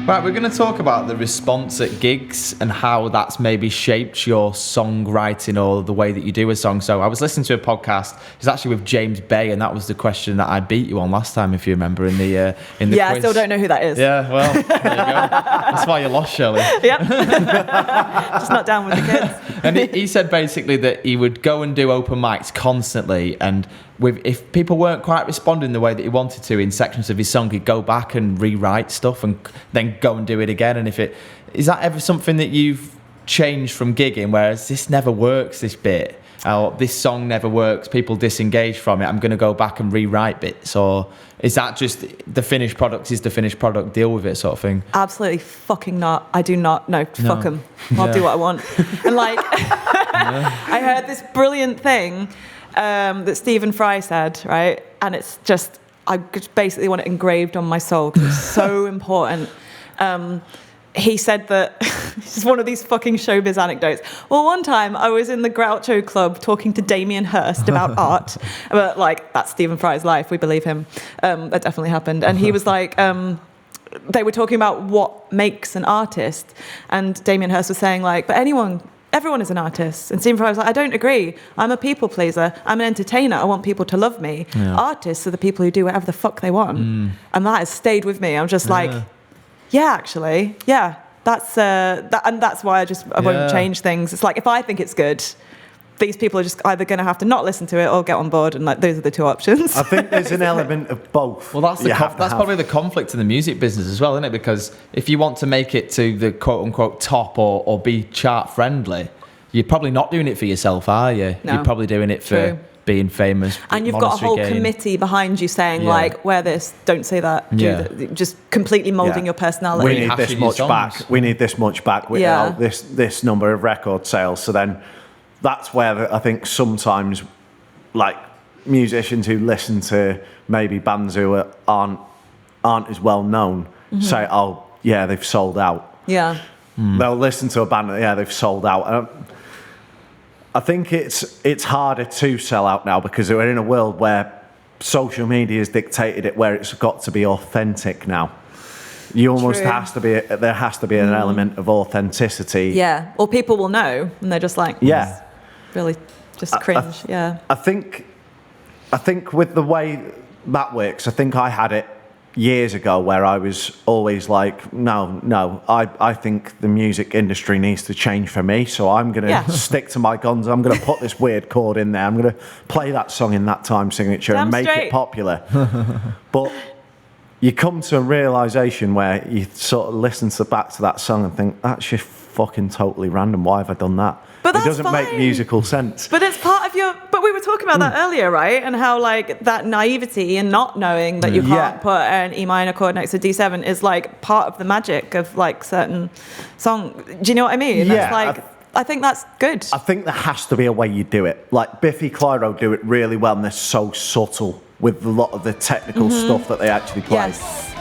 Right, we're going to talk about the response at gigs and how that's maybe shaped your songwriting or the way that you do a song. So I was listening to a podcast. It's actually with James Bay, and that was the question that I beat you on last time, if you remember, in the yeah, quiz. I still don't know who that is. Yeah, well, there you go. That's why you lost, Shelli. Yep. Just not down with the kids. And he said basically that he would go and do open mics constantly, and if people weren't quite responding the way that he wanted to in sections of his song, he'd go back and rewrite stuff and then go and do it again. And is that ever something that you've changed from gigging, whereas this never works, this bit, or this song never works, people disengage from it, I'm going to go back and rewrite bits? Or is that just the finished product is the finished product, deal with it sort of thing? Absolutely fucking not. I do not. No, fuck them. I'll do what I want. And like, I heard this brilliant thing that Stephen Fry said, right? And it's just, I just basically want it engraved on my soul because it's so important. He said that, it's one of these fucking showbiz anecdotes. Well, one time I was in the Groucho Club talking to Damien Hirst about art, but like, that's Stephen Fry's life, we believe him. That definitely happened. And he was like, they were talking about what makes an artist. And Damien Hirst was saying like, but everyone is an artist. And Stephen Fry was like, I don't agree. I'm a people pleaser. I'm an entertainer. I want people to love me. Yeah. Artists are the people who do whatever the fuck they want. And that has stayed with me. I'm just like, yeah, actually, yeah. That's and that's why I won't change things. It's like, if I think it's good, these people are just either going to have to not listen to it or get on board, and like those are the two options. I think there's an element of both. Well, that's probably the conflict in the music business as well, isn't it? Because if you want to make it to the quote-unquote top or be chart-friendly, you're probably not doing it for yourself, are you? No. You're probably doing it for being famous. And you've got a whole committee behind you saying, like, wear this, don't say that, just completely moulding your personality. We need this much back. We need this much back. This number of record sales. So then that's where I think sometimes, like, musicians who listen to maybe bands who aren't as well known say, oh, yeah, they've sold out. Yeah. They'll listen to a band, they've sold out. I think it's harder to sell out now because we're in a world where social media has dictated it, where it's got to be authentic now. You almost there has to be an element of authenticity. Yeah, or people will know, and they're just like, really just cringe. I think with the way that works, I think I had it years ago where I was always like, no, I think the music industry needs to change for me, so I'm going to stick to my guns. I'm going to put this weird chord in there. I'm going to play that song in that time signature and make it popular. But you come to a realisation where you sort of listen back to that song and think, that's just fucking totally random. Why have I done that? But it doesn't make musical sense. But it's part of but we were talking about that earlier, right? And how like that naivety and not knowing that you can't put an E minor chord next to D7 is like part of the magic of like certain song. Do you know what I mean? Yeah. That's like, I think that's good. I think there has to be a way you do it. Like Biffy Clyro do it really well, and they're so subtle with a lot of the technical stuff that they actually play. Yes.